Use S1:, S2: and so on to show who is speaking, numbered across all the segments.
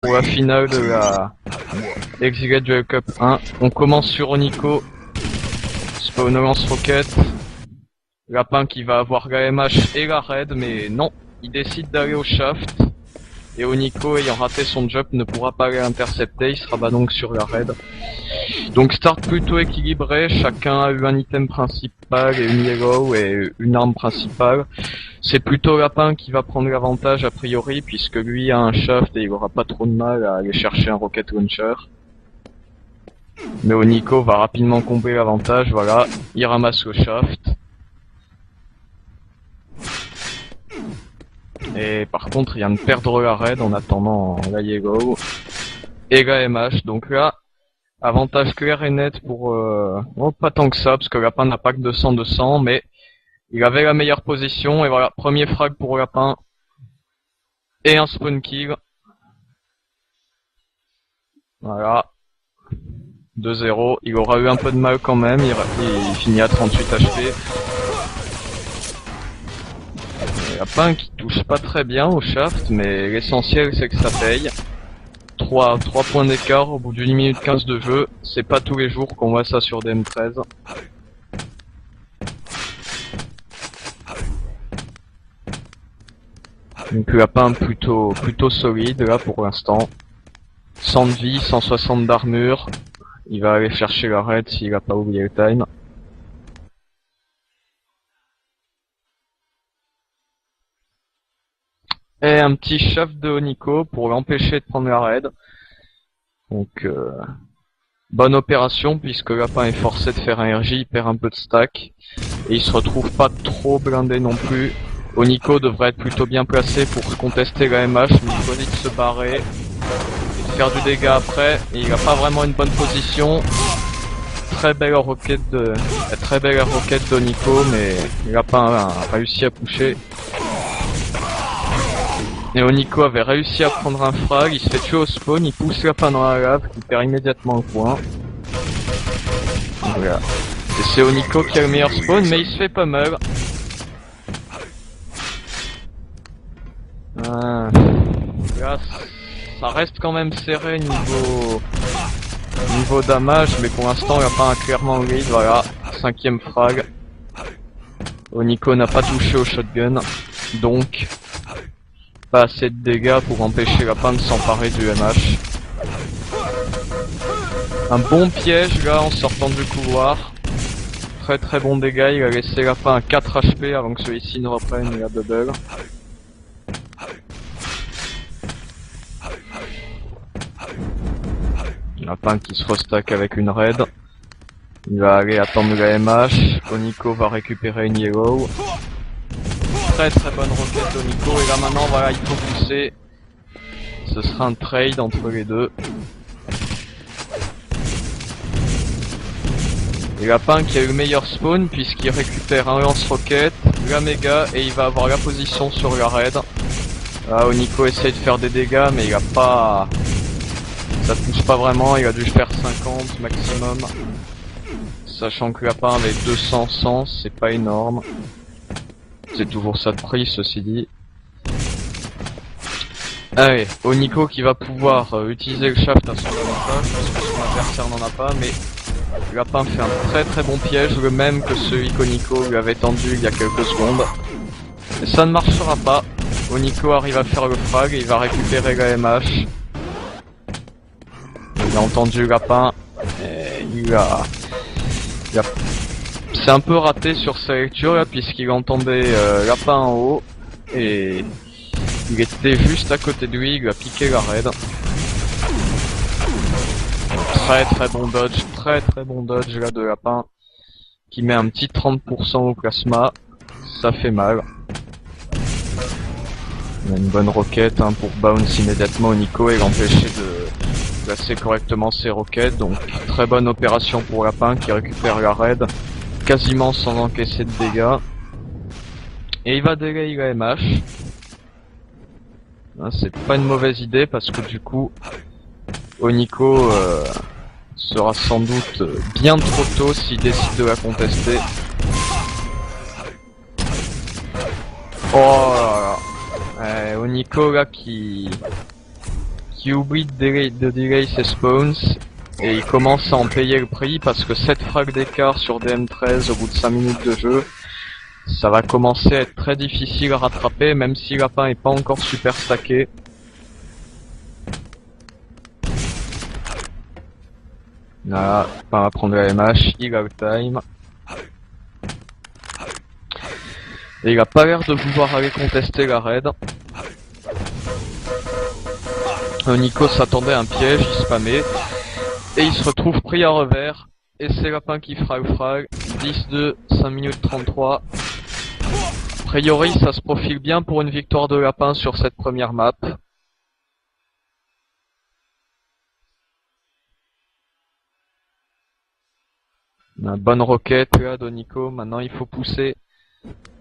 S1: pour la finale de la Exiled Duel Cup 1. On commence sur Onico, spawn lance-roquette, Lapin qui va avoir la MH et la raid, mais non, il décide d'aller au shaft. Et Onico, ayant raté son jump, ne pourra pas l'intercepter, il se rabat donc sur la raid. Donc start plutôt équilibré, chacun a eu un item principal et une yellow et une arme principale. C'est plutôt Lapin qui va prendre l'avantage a priori, puisque lui a un shaft et il aura pas trop de mal à aller chercher un rocket launcher. Mais Onico va rapidement combler l'avantage, voilà, il ramasse le shaft. Et par contre, il vient de perdre la raid en attendant la yellow et la MH. Donc là, avantage clair et net pour... oh, pas tant que ça, parce que Lapin n'a pas que 200-200, mais il avait la meilleure position. Et voilà, premier frag pour Lapin. Et un spawn kill. Voilà. 2-0. Il aura eu un peu de mal quand même, il finit à 38 HP. Lapin qui touche pas très bien au shaft, mais l'essentiel c'est que ça paye. 3 points d'écart au bout d'une minute 15 de jeu, c'est pas tous les jours qu'on voit ça sur DM13. Donc Lapin plutôt solide là pour l'instant. 100 de vie, 160 d'armure. Il va aller chercher la raid s'il a pas oublié le time. Et un petit shaft de Onico pour l'empêcher de prendre la raid. Donc bonne opération puisque Lapin est forcé de faire un RJ, il perd un peu de stack. Et il se retrouve pas trop blindé non plus. Onico devrait être plutôt bien placé pour contester la MH, mais il choisit de se barrer. Et de faire du dégât après, et il a pas vraiment une bonne position. Très belle roquette d'Onico, mais Lapin a réussi à pusher. Et Onico avait réussi à prendre un frag, il se fait tuer au spawn, il pousse Lapin dans la lave, il perd immédiatement le point. Voilà. Et c'est Onico qui a le meilleur spawn, mais il se fait pas mal. Là, ça reste quand même serré niveau damage, mais pour l'instant Lapin a clairement le lead, voilà. 5ème frag. Onico n'a pas touché au shotgun, donc... pas assez de dégâts pour empêcher Lapin de s'emparer du MH. Un bon piège là en sortant du couloir. Très bon dégâts, il a laissé Lapin à 4 HP avant que celui-ci ne reprenne la double. Lapin qui se restack avec une raid. Il va aller attendre la MH. Onico va récupérer une yellow. Très bonne roquette d'Onico, et là maintenant voilà, il faut pousser. Ce sera un trade entre les deux. Et Lapin qui a eu le meilleur spawn puisqu'il récupère un lance-roquette, la méga, et il va avoir la position sur la raid. Là Onico essaye de faire des dégâts mais il a pas... ça touche pas vraiment, il a dû faire 50 maximum. Sachant que Lapin avait 200-100, c'est pas énorme. C'est toujours ça de prix, ceci dit. Allez, Onico qui va pouvoir utiliser le shaft à son avantage, parce que son adversaire n'en a pas, mais Lapin fait un très bon piège, le même que celui qu'Onico lui avait tendu il y a quelques secondes. Et ça ne marchera pas. Onico arrive à faire le frag et il va récupérer la MH. Il a entendu Lapin, et il a... C'est un peu raté sur sa lecture là puisqu'il entendait Lapin en haut et il était juste à côté de lui, il lui a piqué la raid. Très bon dodge là de Lapin qui met un petit 30% au plasma, ça fait mal. Il a une bonne roquette hein, pour bounce immédiatement Onico et l'empêcher de placer correctement ses roquettes, donc très bonne opération pour Lapin qui récupère la raid. Quasiment sans encaisser de dégâts. Et il va délayer la MH. C'est pas une mauvaise idée parce que du coup Onico sera sans doute bien trop tôt s'il décide de la contester. Oh là là. Onico là qui qui oublie de delay ses spawns, et il commence à en payer le prix parce que 7 frags d'écart sur DM13 au bout de 5 minutes de jeu, ça va commencer à être très difficile à rattraper, même si Lapin est pas encore super stacké. Voilà, Lapin va prendre la MH, il a le time. Et il a pas l'air de vouloir aller contester la raid. Nico s'attendait à un piège, il spammait. Et il se retrouve pris à revers. Et c'est Lapin qui fera le frag. 10-2, 5 minutes 33. A priori, ça se profile bien pour une victoire de Lapin sur cette première map. Une bonne roquette là de Nico. Maintenant, il faut pousser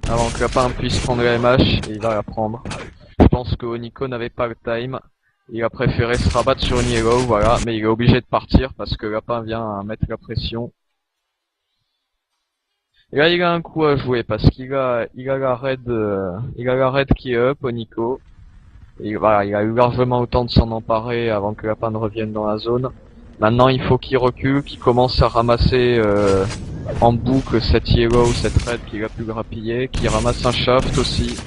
S1: avant que Lapin puisse prendre la MH. Et il va la prendre. Je pense que Nico n'avait pas le time. Il a préféré se rabattre sur une yellow, voilà, mais il est obligé de partir parce que Lapin vient mettre la pression. Et là, il a un coup à jouer parce qu'il a la raid qui est up au Nico. Et voilà, il a eu largement le temps de s'en emparer avant que Lapin ne revienne dans la zone. Maintenant, il faut qu'il recule, qu'il commence à ramasser en boucle cette yellow, cette raid qu'il a pu grappiller, qu'il ramasse un shaft aussi.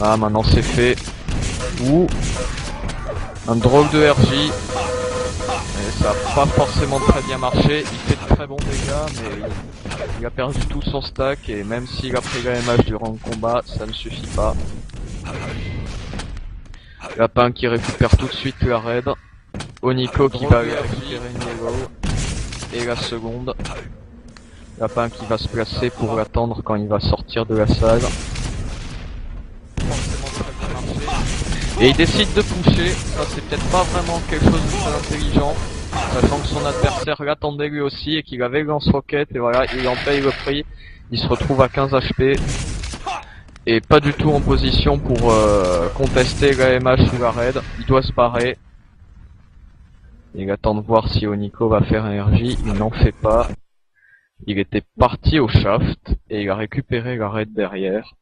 S1: Ah, maintenant c'est fait. Ouh. Un drôle de RJ, et ça a pas forcément très bien marché, il fait de très bons dégâts, mais il a perdu tout son stack, et même s'il a pris la MH durant le combat, ça ne suffit pas. Lapin qui récupère tout de suite la raid, Oniko qui va aller récupérer une yellow, et la seconde. Lapin qui va se placer pour l'attendre quand il va sortir de la salle. Et il décide de pusher, ça c'est peut-être pas vraiment quelque chose de très intelligent, sachant que son adversaire l'attendait lui aussi et qu'il avait le lance-roquette, et voilà, il en paye le prix, il se retrouve à 15 HP, et pas du tout en position pour contester la MH ou la raid, il doit se barrer. Il attend de voir si Oniko va faire un RJ, il n'en fait pas. Il était parti au shaft, et il a récupéré la raid derrière.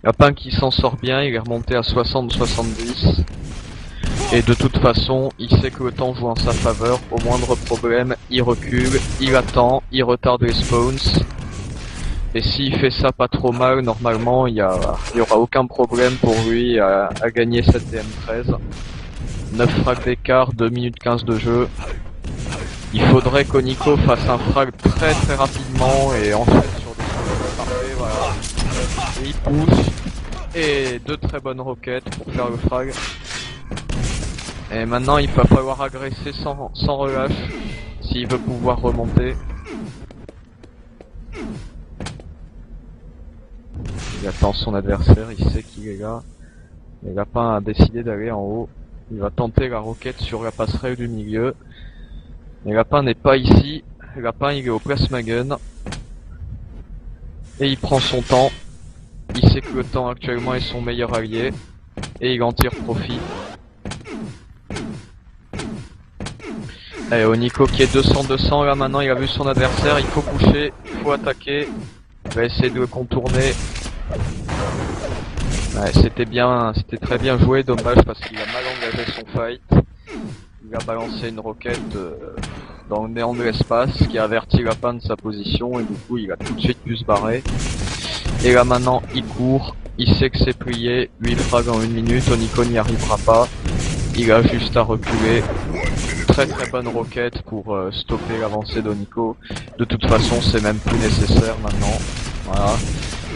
S1: Lapin qui s'en sort bien, il est remonté à 60-70. Et de toute façon, il sait que le temps joue en sa faveur. Au moindre problème, il recule, il attend, il retarde les spawns. Et s'il fait ça pas trop mal, normalement, il y aura aucun problème pour lui à gagner cette DM13. 9 frags d'écart, 2 minutes 15 de jeu. Il faudrait qu'Oniko fasse un frag très très rapidement et enchaîne sur des spawns parfaits, voilà. Et il pousse, et 2 très bonnes roquettes pour faire le frag. Et maintenant il va falloir agresser sans relâche, s'il veut pouvoir remonter. Il attend son adversaire, il sait qu'il est là. Et Lapin a décidé d'aller en haut. Il va tenter la roquette sur la passerelle du milieu. Mais Lapin n'est pas ici. Lapin il est au plasmagun. Et il prend son temps. Il sait que le temps actuellement est son meilleur allié. Et il en tire profit. Allez, Oniko qui est 200-200, là maintenant il a vu son adversaire, il faut coucher, il faut attaquer. Il va essayer de le contourner. Ouais, c'était très bien joué, dommage parce qu'il a mal engagé son fight. Il a balancé une roquette dans le néant de l'espace, qui a averti Lapin de sa position, et du coup il a tout de suite pu se barrer. Et là maintenant il court, il sait que c'est plié, lui il frag en 1 minute, Oniko n'y arrivera pas. Il a juste à reculer. Très très bonne roquette pour stopper l'avancée d'Oniko. De toute façon c'est même plus nécessaire maintenant. Voilà.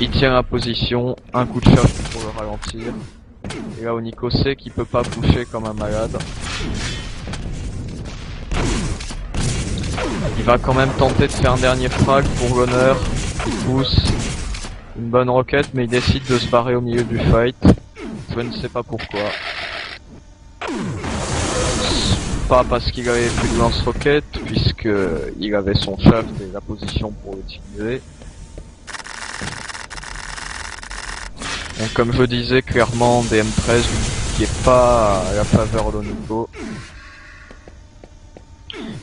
S1: Il tient la position, un coup de choc pour le ralentir. Et là Oniko sait qu'il peut pas pusher comme un malade. Il va quand même tenter de faire un dernier frag pour l'honneur. Il pousse. Une bonne roquette, mais il décide de se barrer au milieu du fight. Je ne sais pas pourquoi. Pas parce qu'il avait plus de lance-roquette, puisque il avait son shaft et la position pour l'utiliser. Donc comme je disais, clairement DM13 qui est pas à la faveur d'Oniko.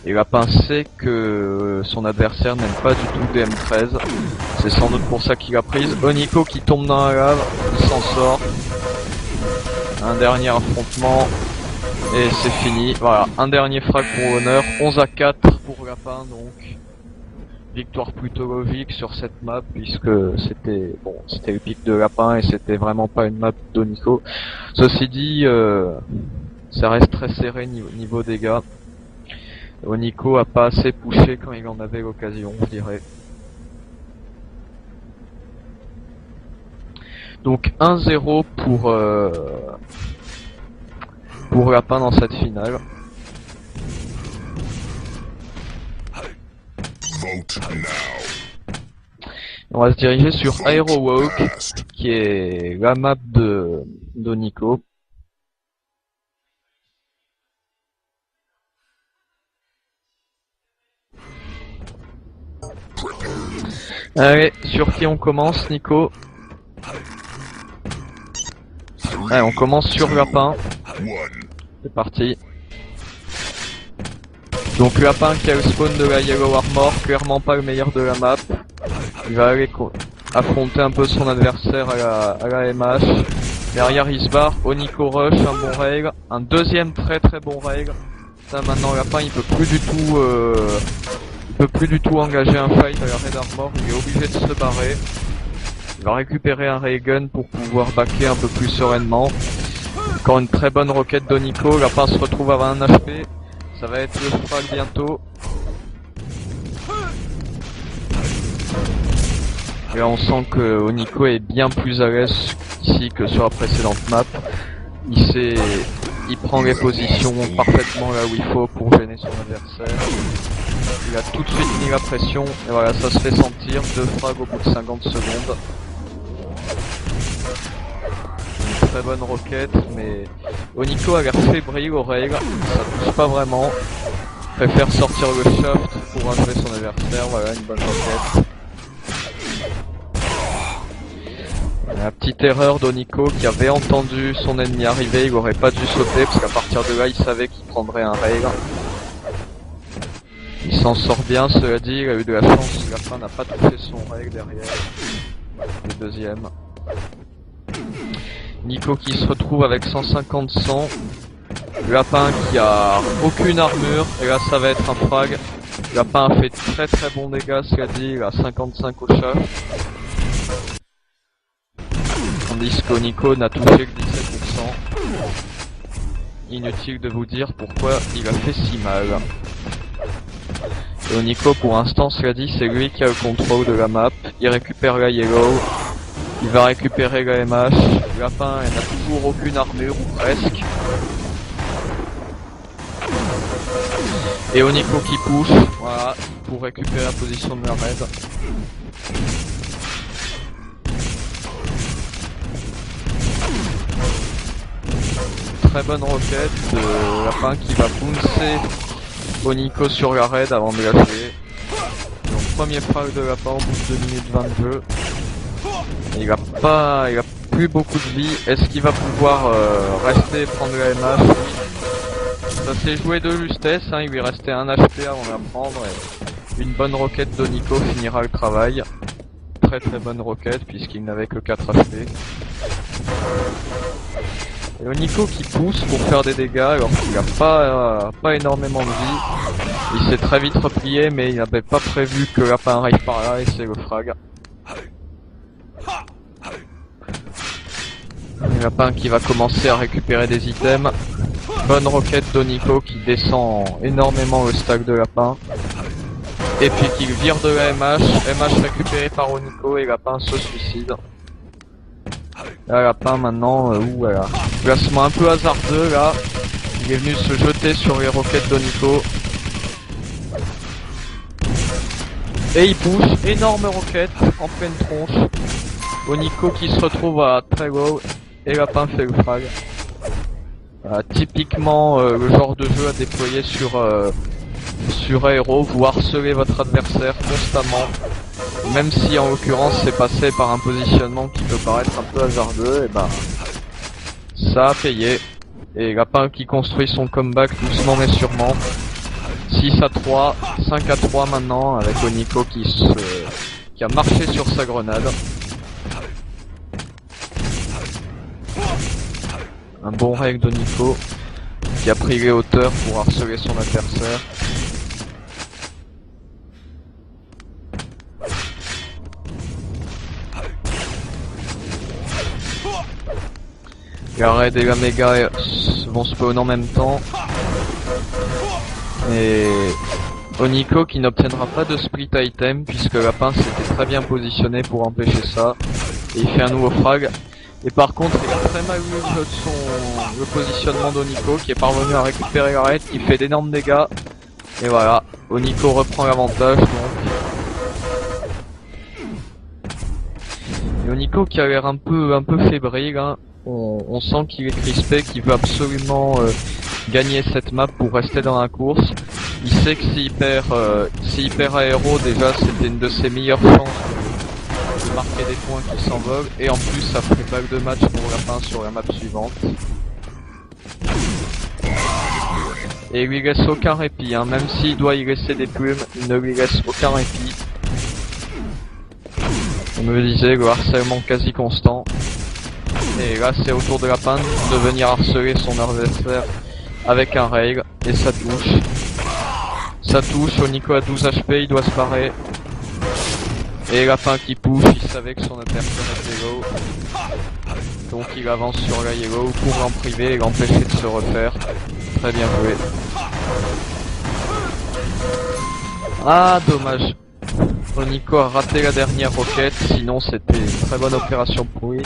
S1: Et Lapin sait que son adversaire n'aime pas du tout DM13. C'est sans doute pour ça qu'il a prise. Oniko qui tombe dans la lave, il s'en sort. Un dernier affrontement. Et c'est fini. Voilà, un dernier frag pour Honor. 11-4 pour Lapin, donc. Victoire plutôt logique sur cette map, puisque c'était c'était le pic de Lapin et c'était vraiment pas une map d'Onico. Ceci dit, ça reste très serré niveau dégâts. Onico a pas assez poussé quand il en avait l'occasion, je dirais. Donc 1-0 pour Lapin dans cette finale. On va se diriger sur Aerowalk, qui est la map d'Onico. Allez, sur qui on commence, Nico? Allez, on commence sur Lapin. C'est parti. Donc Lapin qui a le spawn de la Yellow Armor, clairement pas le meilleur de la map. Il va aller affronter un peu son adversaire à la MH. Derrière il se barre, Onico rush, un bon rail, un deuxième très bon rail. Ça maintenant Lapin il peut plus du tout engager un fight à la Red Armor, il est obligé de se barrer. Il va récupérer un Raygun pour pouvoir backer un peu plus sereinement. Encore une très bonne roquette d'Onico, Lapin se retrouve à 20 HP. Ça va être le frag bientôt. Et là on sent que Onico est bien plus à l'aise ici que sur la précédente map. Il prend les positions parfaitement là où il faut pour gêner son adversaire. Il a tout de suite mis la pression et voilà, ça se fait sentir. 2 frags au bout de 50 secondes. Une très bonne roquette, mais Onico a l'air fébrile aux règles, ça touche pas vraiment. Préfère sortir le shaft pour achever son adversaire, voilà une bonne roquette. La petite erreur d'Onico qui avait entendu son ennemi arriver, il aurait pas dû sauter parce qu'à partir de là il savait qu'il prendrait un rail. Il s'en sort bien, cela dit, il a eu de la chance, Lapin n'a pas touché son rail derrière. Le deuxième. Nico qui se retrouve avec 150-100. Lapin qui a aucune armure, et là ça va être un frag. Lapin a fait très bons dégâts, cela dit, il a 55 au chat. Tandis qu'Onico n'a touché que 17%. Inutile de vous dire pourquoi il a fait si mal. Et Onico pour l'instant, cela dit, c'est lui qui a le contrôle de la map. Il récupère la yellow. Il va récupérer la MH. Lapin n'a toujours aucune armure, ou presque. Et Onico qui push, voilà, pour récupérer la position de la raid. Très bonne roquette de Lapin qui va bouncer Onico sur la raid avant de lâcher. Donc premier frag de Lapin au bout de 2 minutes 20 de jeu. Il a plus beaucoup de vie. Est-ce qu'il va pouvoir rester et prendre la MH? Ça s'est joué de justesse, hein. Il lui restait un HP avant de la prendre. Et une bonne roquette d'Onico finira le travail. Très bonne roquette puisqu'il n'avait que 4 HP. Et Onico qui pousse pour faire des dégâts alors qu'il n'a pas énormément de vie. Il s'est très vite replié mais il n'avait pas prévu que Lapin arrive par là et c'est le frag. Le Lapin qui va commencer à récupérer des items. Bonne roquette d'Onico qui descend énormément le stack de Lapin. Et puis qui vire de la MH. MH récupérée par Onico et Lapin se suicide. Là Lapin maintenant, voilà. Placement un peu hasardeux là. Il est venu se jeter sur les roquettes d'Onico. Et il push, énorme roquette en pleine tronche. Onico qui se retrouve à très low et Lapin fait le frag. Typiquement le genre de jeu à déployer sur Aero, vous harcelez votre adversaire constamment. Même si en l'occurrence c'est passé par un positionnement qui peut paraître un peu hasardeux, et ben ça a payé. Et Lapin qui construit son comeback doucement mais sûrement. 6-3, 5-3 maintenant avec Onico qui a marché sur sa grenade. Un bon règle de Nico qui a pris les hauteurs pour harceler son adversaire. La Red et la Mega vont spawn en même temps. Et Oniko qui n'obtiendra pas de split item puisque la pince était très bien positionnée pour empêcher ça. Et il fait un nouveau frag. Et par contre il a très mal lu le positionnement d'Oniko qui est parvenu à récupérer la Red, qui fait d'énormes dégâts. Et voilà, Oniko reprend l'avantage donc. Et Oniko qui a l'air un peu fébrile, hein. On sent qu'il est crispé, qu'il veut absolument gagner cette map pour rester dans la course. Il sait que s'il perd aéro, déjà c'était une de ses meilleures chances de marquer des points qui s'envolent. Et en plus ça ferait balle de match pour la fin sur la map suivante. Et il lui laisse aucun répit, hein. Même s'il doit y laisser des plumes, il ne lui laisse aucun répit. On me disait le harcèlement quasi constant. Et là c'est au tour de la pinte de venir harceler son adversaire avec un rail. Et ça touche. Ça touche, Oniko a 12 HP, il doit se barrer. Et Lapin qui push, il savait que son adversaire était low. Donc il avance sur la yellow pour l'en priver et l'empêcher de se refaire. Très bien joué. Ah dommage. Oniko a raté la dernière roquette, sinon c'était une très bonne opération pour lui.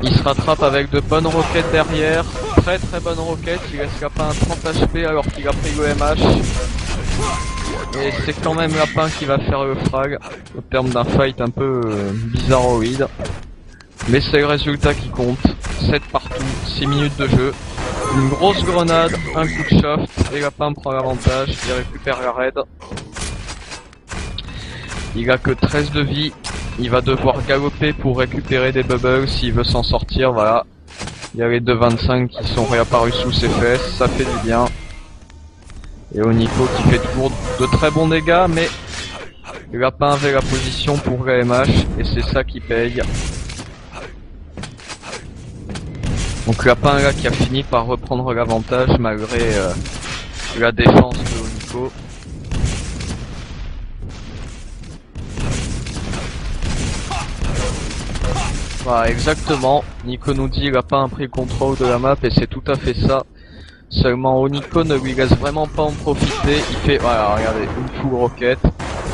S1: Il se rattrape avec de bonnes roquettes derrière, très bonnes roquettes, il laisse Lapin à 30 HP alors qu'il a pris le MH. Et c'est quand même Lapin qui va faire le frag, au terme d'un fight un peu bizarroïde. Mais c'est le résultat qui compte, 7 partout, 6 minutes de jeu. Une grosse grenade, un coup de shaft, et Lapin prend l'avantage, il récupère la raid. Il a que 13 de vie, il va devoir galoper pour récupérer des bubbles s'il veut s'en sortir, voilà. Il y a les 2,25 qui sont réapparus sous ses fesses, ça fait du bien. Et Oniko qui fait toujours de très bons dégâts, mais le Lapin avait la position pour la MH, et c'est ça qui paye. Donc Lapin là qui a fini par reprendre l'avantage malgré la défense de Oniko. Voilà, exactement. Nico nous dit Lapin a pris le contrôle de la map et c'est tout à fait ça. Seulement Oniko ne lui laisse vraiment pas en profiter. Il fait, voilà, regardez, une full rocket.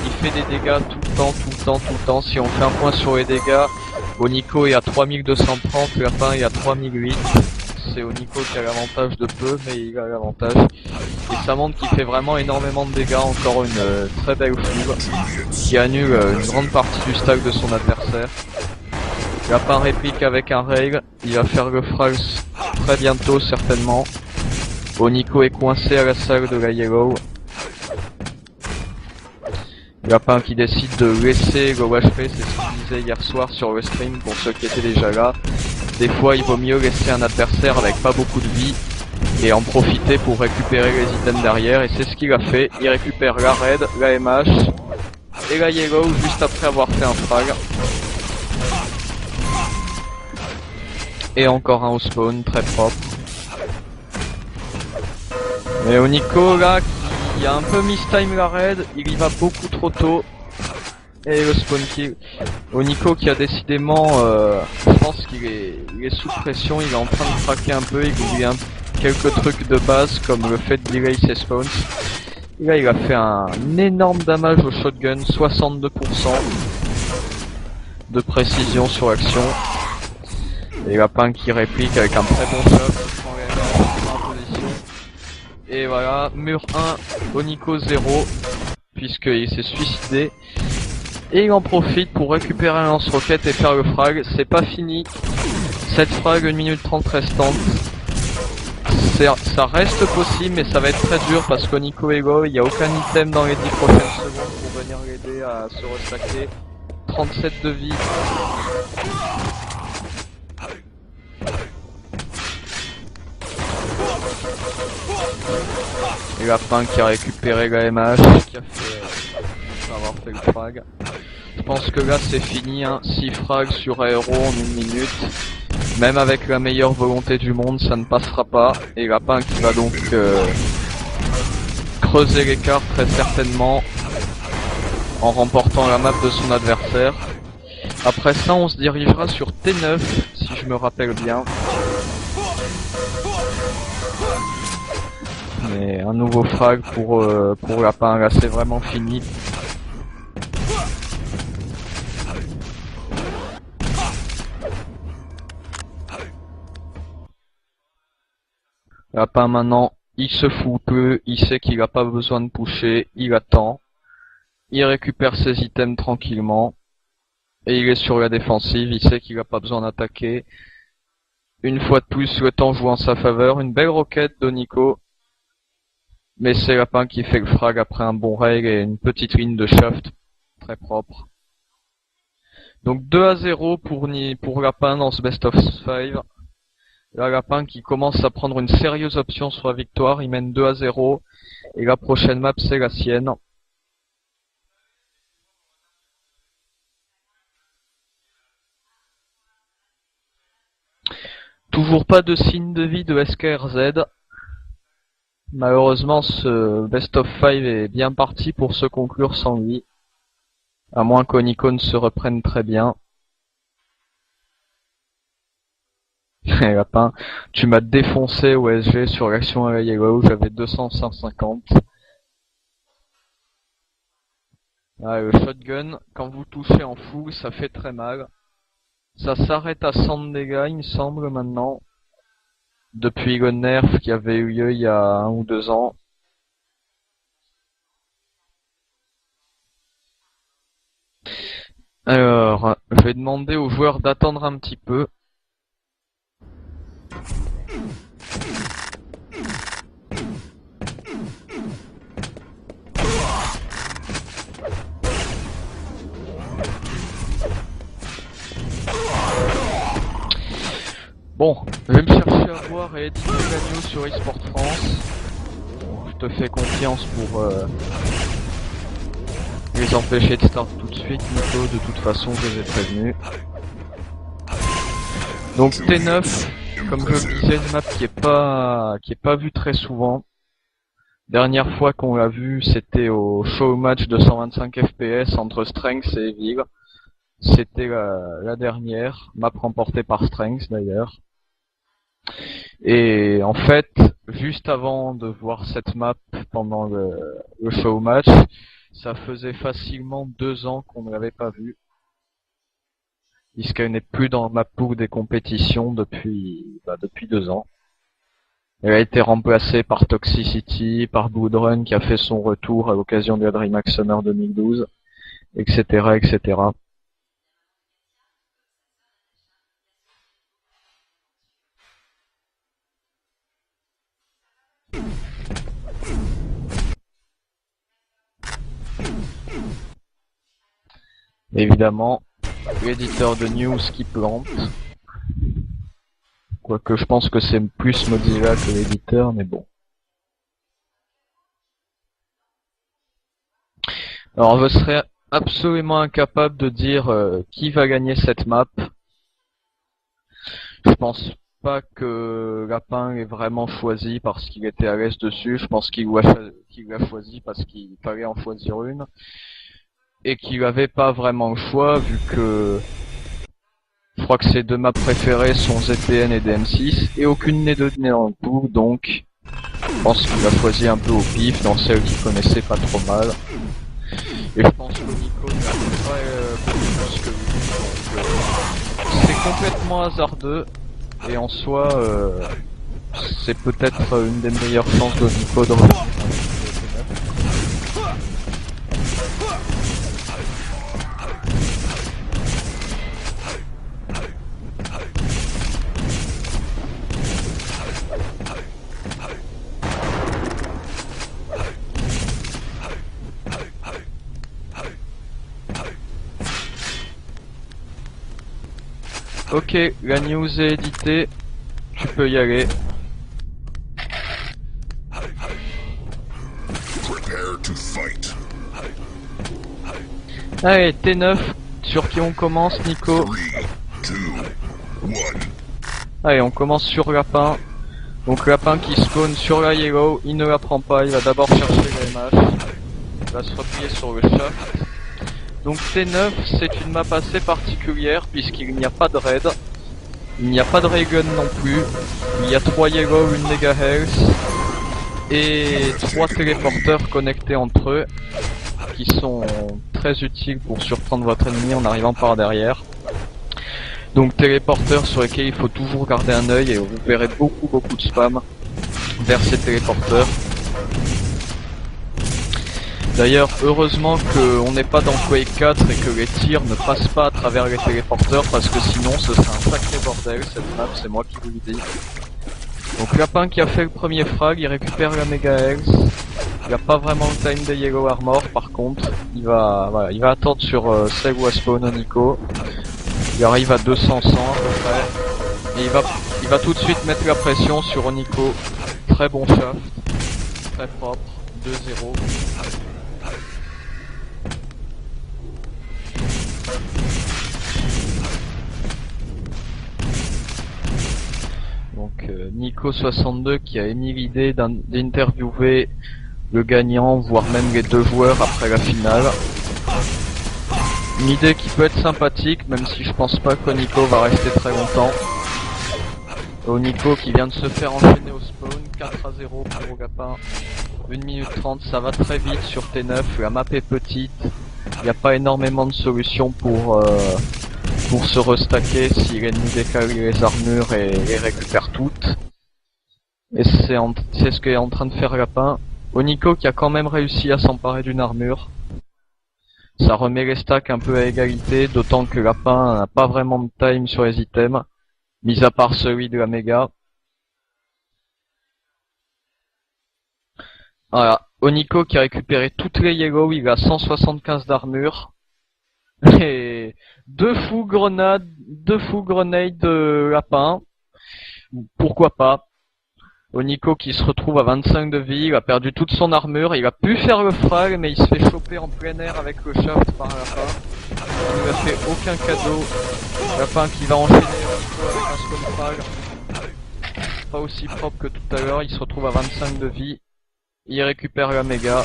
S1: Il fait des dégâts tout le temps. Si on fait un point sur les dégâts, Oniko est à 3230, Lapin est à 3008. C'est Oniko qui a l'avantage de peu, mais il a l'avantage. Et ça montre qu'il fait vraiment énormément de dégâts. Encore une très belle full qui annule une grande partie du stack de son adversaire. Lapin réplique avec un rail, il va faire le frag très bientôt certainement. Oniko est coincé à la salle de la yellow. Lapin qui décide de laisser le HP, c'est ce qu'il disait hier soir sur le stream pour ceux qui étaient déjà là. Des fois il vaut mieux laisser un adversaire avec pas beaucoup de vie et en profiter pour récupérer les items derrière, et c'est ce qu'il a fait. Il récupère la raid, la MH et la yellow juste après avoir fait un frag. Et encore un au spawn, très propre. Mais Oniko là, qui a un peu mistime la raid, il y va beaucoup trop tôt. Et le spawn kill. Oniko qui a décidément, je pense qu'il est sous pression, il est en train de craquer un peu, il lui a quelques trucs de base comme le fait de delay ses spawns. Et là il a fait un énorme damage au shotgun, 62% de précision sur l'action. Et Lapin qui réplique avec un très bon shot, qui prend en position. Et voilà, mur 1, Oniko 0, puisqu'il s'est suicidé. Et il en profite pour récupérer un lance-roquette et faire le frag. C'est pas fini. Cette frag, 1 minute 30 restante. Ça reste possible, mais ça va être très dur parce qu'Oniko est low, il n'y a aucun item dans les 10 prochaines secondes pour venir l'aider à se restacker. 37 de vie. Et Lapin qui a récupéré la MH, qui a fait avoir fait le frag. Je pense que là c'est fini, hein. 6 frags sur aéro en 1 minute. Même avec la meilleure volonté du monde, ça ne passera pas. Et Lapin qui va donc creuser l'écart très certainement en remportant la map de son adversaire. Après ça, on se dirigera sur T9, si je me rappelle bien. Mais un nouveau frag pour Lapin, là c'est vraiment fini. Lapin maintenant, il se fout peu, il sait qu'il a pas besoin de pusher, il attend. Il récupère ses items tranquillement. Et il est sur la défensive, il sait qu'il a pas besoin d'attaquer. Une fois de plus, le temps joue en sa faveur. Une belle roquette de Nico. Mais c'est Lapin qui fait le frag après un bon rail et une petite ligne de shaft très propre. Donc 2-0 pour Lapin dans ce best of 5. Là, Lapin qui commence à prendre une sérieuse option sur la victoire. Il mène 2-0. Et la prochaine map, c'est la sienne. Toujours pas de signe de vie de SKRZ. Malheureusement, ce best of 5 est bien parti pour se conclure sans lui. À moins qu'Onico ne se reprenne très bien. Et Lapin, tu m'as défoncé OSG sur l'action à la Yellow, j'avais 250. Ah, le shotgun, quand vous touchez en full, ça fait très mal. Ça s'arrête à 100 de dégâts, il me semble, maintenant. Depuis le nerf qui avait eu lieu il y a 1 ou 2 ans. Alors, je vais demander aux joueurs d'attendre un petit peu. Bon, je vais me chercher à voir et éditer la news sur eSport France. Je te fais confiance pour les empêcher de start tout de suite, Nico, de toute façon je les ai prévenus. Donc T9, comme je le disais, une map qui est pas vue très souvent. Dernière fois qu'on l'a vue, c'était au show match de 125 FPS entre Strength et Evil. C'était la dernière, map remportée par Strength d'ailleurs. Et en fait, juste avant de voir cette map pendant le show match, ça faisait facilement 2 ans qu'on ne l'avait pas vue. Puisqu'elle n'est plus dans ma pool des compétitions depuis 2 ans. Elle a été remplacée par Toxicity, par Bloodrun qui a fait son retour à l'occasion de la DreamHack Summer 2012, etc., etc. Évidemment, l'éditeur de news qui plante. Quoique je pense que c'est plus Mozilla que l'éditeur, mais bon. Alors je serais absolument incapable de dire qui va gagner cette map. Je pense pas que Lapin l'ait vraiment choisi parce qu'il était à l'aise dessus. Je pense qu'il l'a choisi parce qu'il fallait en choisir une. Et qu'il avait pas vraiment le choix vu que je crois que ses 2 maps préférées sont ZPN et DMC6 et aucune des deux n'est dans le coup, donc je pense qu'il a choisi un peu au pif dans celle qu'il connaissait pas trop mal. Et je pense que Nico n'a pas plus que lui. Donc c'est complètement hasardeux et en soi c'est peut-être une des meilleures chances de Nico de revenir. Ok, la news est éditée, tu peux y aller. Allez, T9, sur qui on commence, Nico?
S2: 3, 2, 1.
S1: Allez, on commence sur Lapin. Donc Lapin qui spawn sur la yellow, il ne la prend pas, il va d'abord chercher la MH. Il va se replier sur le shaft. Donc T9, c'est une map assez particulière puisqu'il n'y a pas de raid. Il n'y a pas de raygun non plus. Il y a 3 yellow, une méga health et 3 téléporteurs connectés entre eux qui sont très utiles pour surprendre votre ennemi en arrivant par derrière. Donc téléporteurs sur lesquels il faut toujours garder un œil et vous verrez beaucoup de spam vers ces téléporteurs. D'ailleurs, heureusement qu'on n'est pas dans Quake 4 et que les tirs ne passent pas à travers les téléporteurs parce que sinon ce serait un sacré bordel cette map, c'est moi qui vous le dis. Donc Lapin qui a fait le premier frag, il récupère la méga health. Il n'a pas vraiment le time des yellow armor par contre. Il va attendre sur celle où a spawn Nico. Il arrive à 200 à peu près. Et il va tout de suite mettre la pression sur Onico. Très bon shaft. Très propre. 2-0. Donc Nico62 qui a émis l'idée d'interviewer le gagnant, voire même les deux joueurs après la finale. Une idée qui peut être sympathique, même si je pense pas qu'Onico va rester très longtemps. Onico qui vient de se faire enchaîner au spawn, 4-0 pour Lapin. 1 minute 30, ça va très vite sur T9, la map est petite. Il n'y a pas énormément de solutions pour se restacker si l'ennemi décale les armures et les récupère toutes. Et c'est ce qu'est en train de faire Lapin. Onico qui a quand même réussi à s'emparer d'une armure. Ça remet les stacks un peu à égalité, d'autant que Lapin n'a pas vraiment de time sur les items, mis à part celui de la méga. Voilà, Onico qui a récupéré toutes les yellow, il a 175 d'armure. Et deux fous grenades de Lapin. Pourquoi pas. Onico qui se retrouve à 25 de vie, il a perdu toute son armure, il a pu faire le frag mais il se fait choper en plein air avec le shaft par Lapin. Il lui a fait aucun cadeau. Lapin qui va enchaîner Onico avec un spawn frag. Pas aussi propre que tout à l'heure, il se retrouve à 25 de vie. Il récupère la méga.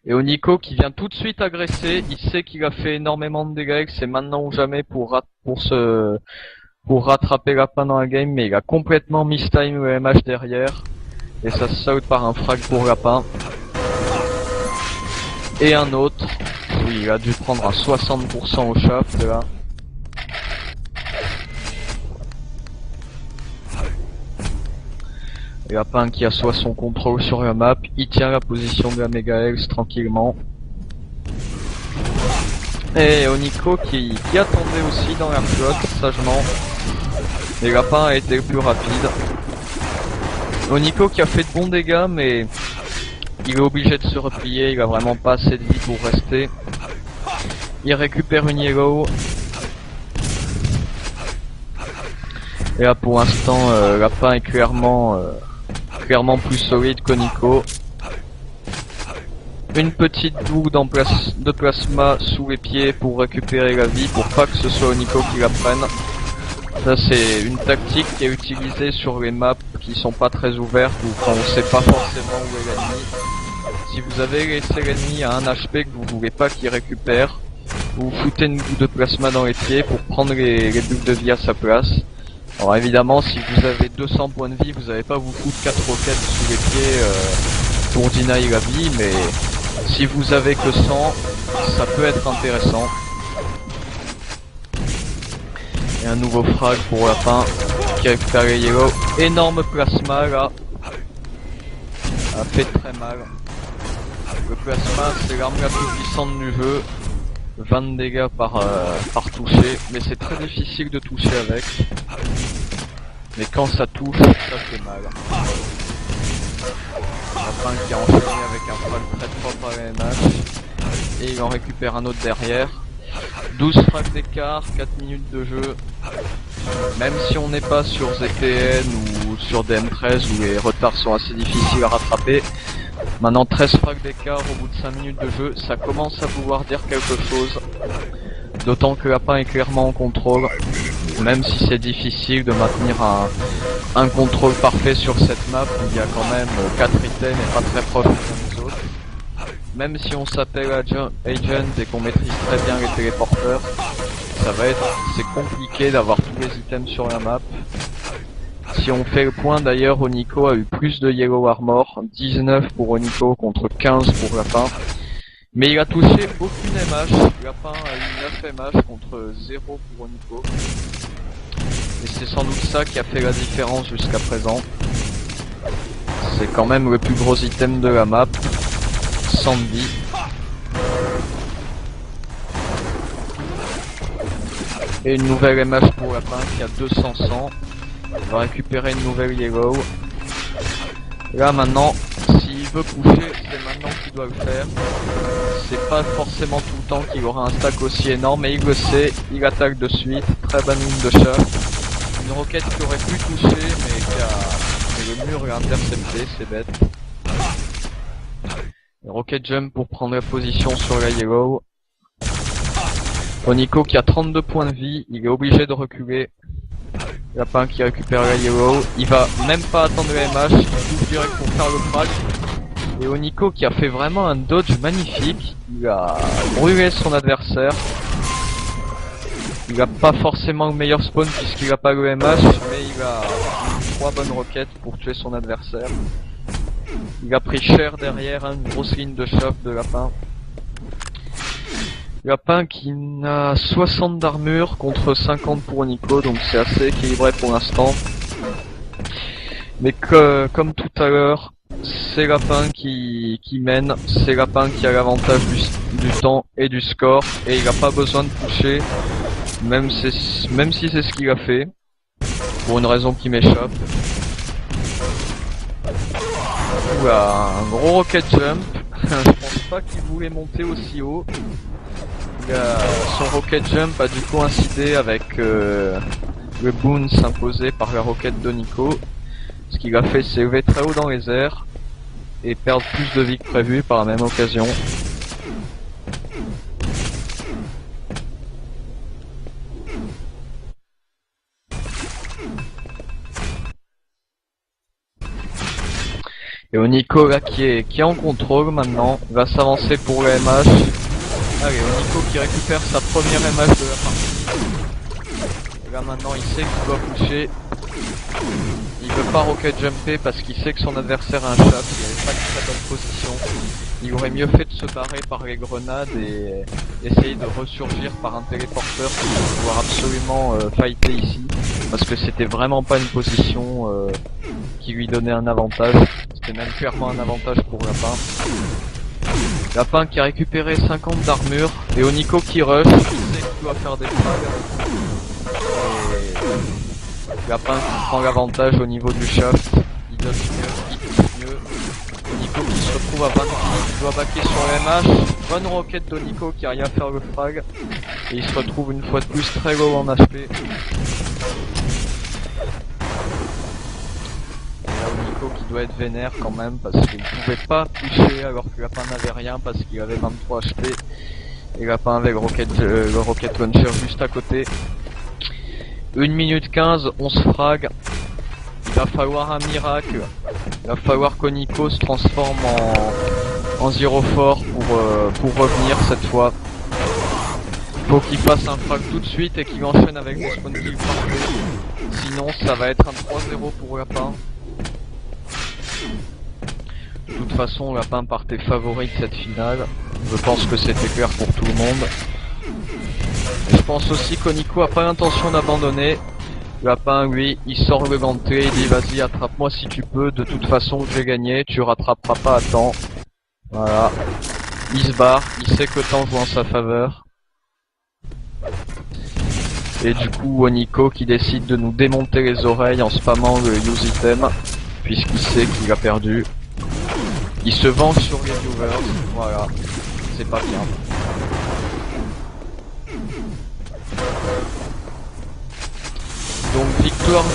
S1: Et Onico qui vient tout de suite agresser, il sait qu'il a fait énormément de dégâts, que c'est maintenant ou jamais pour rattraper Lapin dans la game, mais il a complètement mistime le MH derrière. Et ça se saute par un frag pour Lapin. Et un autre. Oui, il a dû prendre un 60% au shaft là. Et Lapin qui assoit son contrôle sur la map, il tient la position de la méga health tranquillement. Et Onico qui attendait aussi dans la flotte, sagement. Et Lapin a été le plus rapide. Onico qui a fait de bons dégâts, mais il est obligé de se replier, il a vraiment pas assez de vie pour rester. Il récupère une yellow. Et là pour l'instant, Lapin est clairement plus solide qu'Onico. Une petite boue de plasma sous les pieds pour récupérer la vie, pour pas que ce soit Onico qui la prenne. Ça c'est une tactique qui est utilisée sur les maps qui sont pas très ouvertes ou quand on sait pas forcément où est l'ennemi. Si vous avez laissé l'ennemi à 1 HP que vous voulez pas qu'il récupère, vous foutez une boue de plasma dans les pieds pour prendre les bulles de vie à sa place. Alors évidemment si vous avez 200 points de vie, vous n'allez pas vous foutre 4 roquettes sous les pieds pour deny la vie, mais si vous avez que 100, ça peut être intéressant. Et un nouveau frag pour Lapin qui récupère les yellow. Énorme plasma là. A fait très mal. Le plasma c'est l'arme la plus puissante du jeu. 20 dégâts par toucher. Mais c'est très difficile de toucher avec. Mais quand ça touche, ça fait mal. Lapin qui a enchaîné avec un frag très propre à la MH. Et il en récupère un autre derrière. 12 frags d'écart, 4 minutes de jeu. Même si on n'est pas sur ZTN ou sur DM13 où les retards sont assez difficiles à rattraper, maintenant 13 frags d'écart au bout de 5 minutes de jeu, ça commence à vouloir dire quelque chose. D'autant que Lapin est clairement en contrôle, même si c'est difficile de maintenir un contrôle parfait sur cette map, il y a quand même 4 items et pas très proches les uns des autres. Même si on s'appelle Agent et qu'on maîtrise très bien les téléporteurs, c'est compliqué d'avoir tous les items sur la map. Si on fait le point d'ailleurs, Oniko a eu plus de Yellow Armor, 19 pour Oniko contre 15 pour Lapin. Mais il a touché aucune MH, Lapin a eu 9 MH contre 0 pour Oniko. Et c'est sans doute ça qui a fait la différence jusqu'à présent. C'est quand même le plus gros item de la map, Sandy. Et une nouvelle MH pour Lapin qui a 200 sang. Il va récupérer une nouvelle Yellow. Là maintenant, s'il veut pusher, c'est maintenant qu'il doit le faire. C'est pas forcément tout le temps qu'il aura un stack aussi énorme, mais il le sait, il attaque de suite, très bonne ligne de chat. Une roquette qui aurait pu toucher, mais le mur l'a intercepté, c'est bête. Le rocket jump pour prendre la position sur la Yellow. Oniko qui a 32 points de vie, il est obligé de reculer. Lapin qui récupère la Yellow, il va même pas attendre le MH, il touche direct pour faire le frag. Et Oniko qui a fait vraiment un dodge magnifique, il a brûlé son adversaire. Il a pas forcément le meilleur spawn puisqu'il a pas le MH, mais il a 3 bonnes roquettes pour tuer son adversaire. Il a pris cher derrière, une grosse ligne de chauffe de Lapin. Lapin qui a 60 d'armure contre 50 pour Oniko, donc c'est assez équilibré pour l'instant. Mais comme tout à l'heure, c'est Lapin qui mène, c'est Lapin qui a l'avantage du temps et du score, et il n'a pas besoin de pusher, même si c'est ce qu'il a fait, pour une raison qui m'échappe. Oula, un gros rocket jump, je pense pas qu'il voulait monter aussi haut. Son rocket jump a dû coïncider avec le boon imposé par la roquette d'Oniko. Ce qu'il a fait, c'est élever très haut dans les airs et perdre plus de vie que prévu par la même occasion. Et Oniko là qui est en contrôle maintenant, va s'avancer pour le MH. Allez, Oniko qui récupère sa première MH de la partie. Là maintenant il sait qu'il doit pusher. Il veut pas rocket jumper parce qu'il sait que son adversaire a un chat, il avait pas de très bonne position. Il aurait mieux fait de se barrer par les grenades et essayer de ressurgir par un téléporteur pour pouvoir absolument fighter ici. Parce que c'était vraiment pas une position qui lui donnait un avantage. C'était même clairement un avantage pour Lapin. Lapin qui a récupéré 50 d'armure et Oniko qui rush, il sait qu'il doit faire des frags. Et Lapin qui prend l'avantage au niveau du shaft, il donne mieux, il touche mieux. Oniko qui se retrouve à 20 il doit backer sur le MH, bonne roquette d'Oniko qui arrive à faire le frag. Et il se retrouve une fois de plus très low en HP. Qui doit être vénère quand même parce qu'il ne pouvait pas toucher alors que Lapin n'avait rien parce qu'il avait 23 HP et Lapin avait le rocket launcher juste à côté. 1 minute 15, on se frag. Il va falloir un miracle. Il va falloir qu'Oniko se transforme en Zero fort pour revenir cette fois. Faut qu'il fasse un frag tout de suite et qu'il enchaîne avec le spawn kill parfait. Sinon ça va être un 3-0 pour Lapin. De toute façon, Lapin partait favori de cette finale. Je pense que c'était clair pour tout le monde. Et je pense aussi qu'Oniko a pas l'intention d'abandonner. Lapin, lui, il sort le ganté, il dit vas-y, attrape-moi si tu peux. De toute façon, je vais gagner, tu rattraperas pas à temps. Voilà. Il se barre, il sait que le temps joue en sa faveur. Et du coup, Oniko qui décide de nous démonter les oreilles en spammant le use item. Puisqu'il sait qu'il a perdu. Il se venge sur les viewers, voilà, c'est pas bien. Donc victoire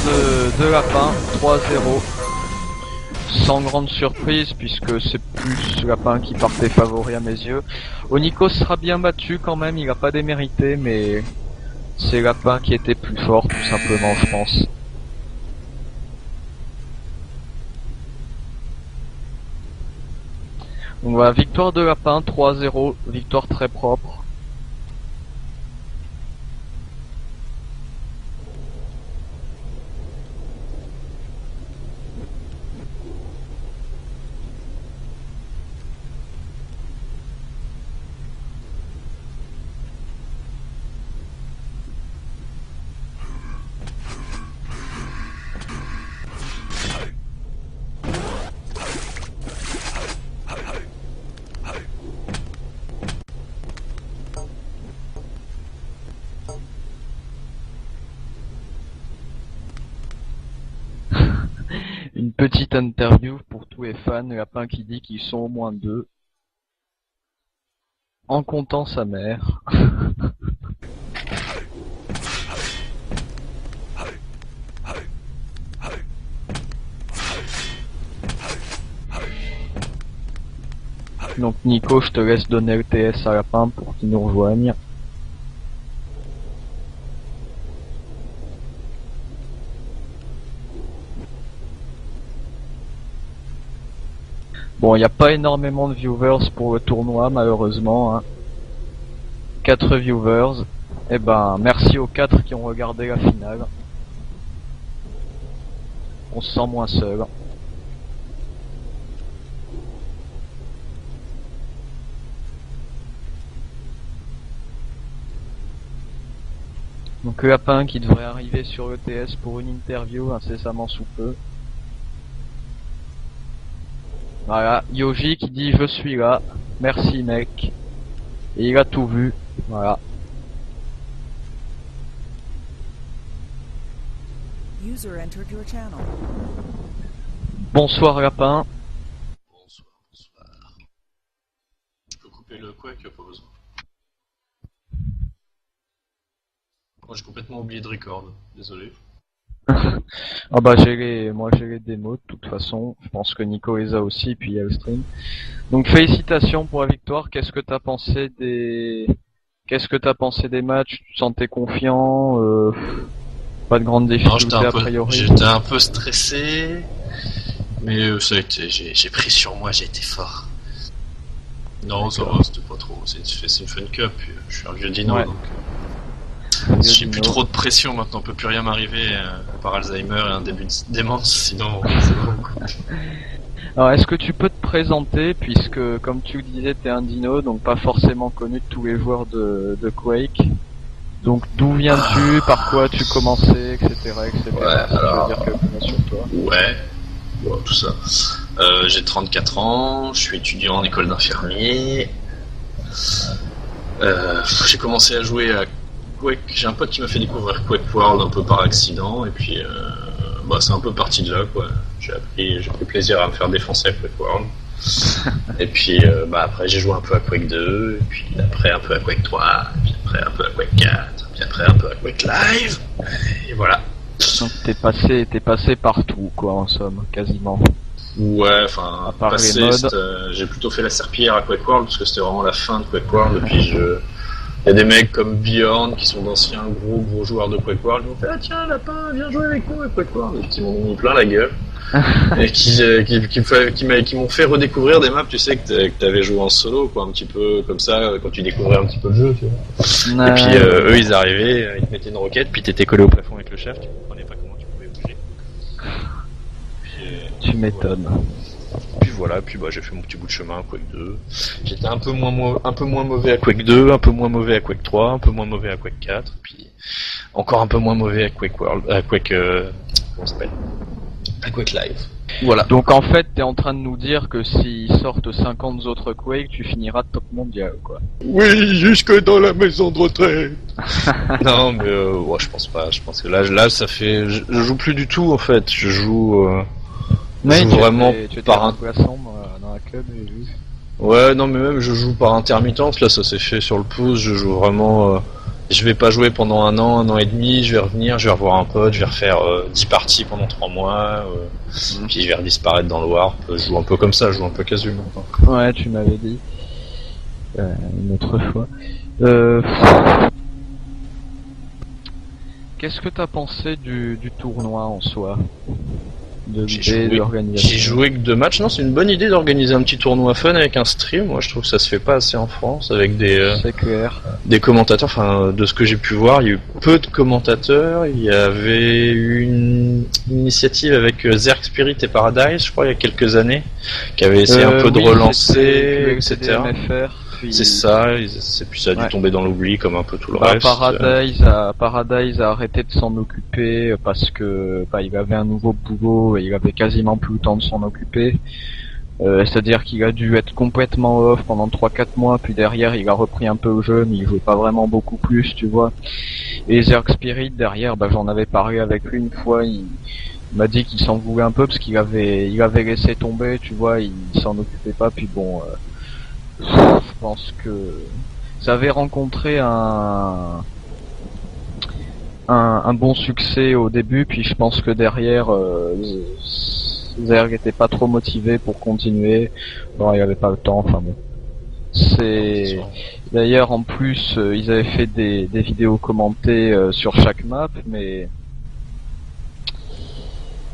S1: de Lapin, 3-0. sans grande surprise, puisque c'est plus Lapin qui partait favori à mes yeux. Onico sera bien battu quand même, il a pas démérité, mais c'est Lapin qui était plus fort, tout simplement, je pense. Donc voilà, victoire de Lapin, 3-0, victoire très propre. Une petite interview pour tous les fans, Lapin qui dit qu'ils sont au moins 2. En comptant sa mère. Donc Nico, je te laisse donner le TS à Lapin pour qu'il nous rejoigne. Bon, il n'y a pas énormément de viewers pour le tournoi, malheureusement. Hein. 4 viewers. Eh ben, merci aux 4 qui ont regardé la finale. On se sent moins seul. Donc Lapin qui devrait arriver sur l'ETS pour une interview incessamment sous peu. Voilà, Yoji qui dit je suis là, merci mec. Et il a tout vu, voilà.
S2: User entered your channel.
S1: Bonsoir Lapin.
S3: Bonsoir, bonsoir. Je peux couper le quack, pas besoin. Moi j'ai complètement oublié de record, désolé.
S1: Ah bah moi j'ai les démos de toute façon, je pense que Nico les a aussi, puis il y a le stream. Donc félicitations pour la victoire, qu'est-ce que t'as pensé des matchs, tu te sentais confiant, pas de grande difficulté a priori?
S3: J'étais un peu stressé, mais ça a été, j'ai pris sur moi, j'ai été fort. Non, ça va, c'était pas trop, c'est une fun cup, je suis un vieux dino
S1: ouais.
S3: Donc... J'ai plus trop de pression maintenant, on peut plus rien m'arriver par Alzheimer et un début de démence, sinon c'est bon quoi.
S1: Alors est-ce que tu peux te présenter, puisque comme tu le disais t'es un dino, donc pas forcément connu de tous les joueurs de Quake. Donc d'où viens-tu, par quoi tu commençais, etc.
S3: Ouais, alors...
S1: Je veux dire quelques mots sur toi.
S3: Ouais, bon, tout ça. J'ai 34 ans, je suis étudiant en école d'infirmier. J'ai commencé à jouer à Quake, j'ai un pote qui m'a fait découvrir Quake World un peu par accident, et puis c'est un peu parti de là quoi. J'ai pris plaisir à me faire défoncer à Quake World. Et puis après j'ai joué un peu à Quake 2, et puis après un peu à Quake 3, et puis après un peu à Quake 4, puis après un peu à Quake Live, et voilà.
S1: Donc t'es passé partout quoi en somme, quasiment.
S3: Ouais, enfin, j'ai plutôt fait la serpillière à Quake World, parce que c'était vraiment la fin de Quake World, et puis il y a des mecs comme Bjorn qui sont d'anciens gros joueurs de Quake World qui m'ont fait ah tiens Lapin viens jouer avec nous à Quake World, et qui m'ont mis plein la gueule et qui m'ont fait redécouvrir des maps, tu sais, que t'avais joué en solo quoi, un petit peu comme ça quand tu découvrais un petit peu le jeu, tu vois. Et puis eux ils arrivaient, ils te mettaient une roquette, puis t'étais collé au plafond avec le chef, tu comprenais pas comment tu pouvais bouger.
S1: Tu m'étonnes.
S3: Voilà, puis j'ai fait mon petit bout de chemin à Quake 2. J'étais un peu moins mauvais à Quake 2, un peu moins mauvais à Quake 3, un peu moins mauvais à Quake 4, puis encore un peu moins mauvais à Quake World, à Quake comment ça s'appelle, à Quake Live. Voilà.
S1: Donc en fait, t'es en train de nous dire que s'ils sortent 50 autres Quake, tu finiras top mondial quoi.
S3: Oui, jusque dans la maison de retraite. Non, mais je pense pas. Je pense que là ça fait, je joue plus du tout en fait. Je joue.
S1: Mais
S3: je joue vraiment par
S1: un remplaçant dans la club, j'ai vu.
S3: Ouais, non mais même je joue par intermittence, là ça s'est fait sur le pouce, je joue vraiment je vais pas jouer pendant un an et demi, je vais revenir, je vais revoir un pote, je vais refaire 10 parties pendant 3 mois, puis je vais redisparaître dans le warp. Je joue un peu comme ça, je joue un peu casuellement.
S1: Ouais, tu m'avais dit une autre fois. Qu'est-ce que t'as pensé du tournoi en soi?
S3: J'ai joué que 2 matchs. Non, c'est une bonne idée d'organiser un petit tournoi fun avec un stream. Moi, je trouve que ça se fait pas assez en France avec
S1: c'est clair.
S3: Des commentateurs. Enfin, de ce que j'ai pu voir, il y a eu peu de commentateurs. Il y avait une initiative avec Zerg Spirit et Paradise, je crois, il y a quelques années, qui avait essayé un peu de relancer, etc. C'est ça, et puis ça a dû tomber dans l'oubli comme un peu tout le reste.
S1: Paradise a arrêté de s'en occuper parce que il avait un nouveau boulot et il avait quasiment plus le temps de s'en occuper. C'est-à-dire qu'il a dû être complètement off pendant 3-4 mois, puis derrière il a repris un peu au jeu, mais il jouait pas vraiment beaucoup plus, tu vois. Et Zerg Spirit derrière, j'en avais parlé avec lui une fois, il m'a dit qu'il s'en voulait un peu parce qu'il avait laissé tomber, tu vois, il s'en occupait pas, puis bon... je pense que ça avait rencontré un bon succès au début, puis je pense que derrière Zerg était pas trop motivé pour continuer. Bon, il avait pas le temps, enfin bon. C'est d'ailleurs en plus ils avaient fait des vidéos commentées sur chaque map, mais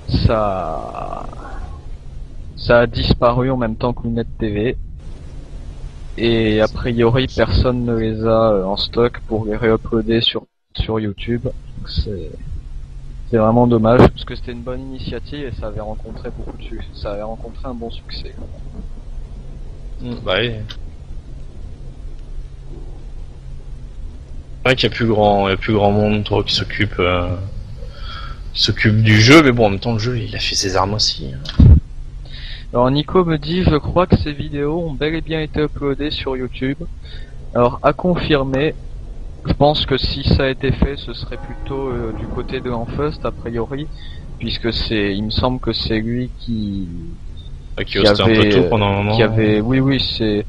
S1: ça a disparu en même temps que Lunet TV. Et a priori personne ne les a en stock pour les réuploader sur YouTube. Donc c'est vraiment dommage parce que c'était une bonne initiative et ça avait rencontré ça avait rencontré un bon succès.
S3: Bah oui. C'est vrai qu'il y a plus grand monde trop qui s'occupe du jeu, mais bon en même temps le jeu il a fait ses armes aussi.
S1: Alors Nico me dit, je crois que ces vidéos ont bel et bien été uploadées sur YouTube. Alors à confirmer, je pense que si ça a été fait, ce serait plutôt du côté de Enfust a priori, puisque il me semble que c'est lui qui
S3: hostait un peu tout pendant un moment.
S1: Oui,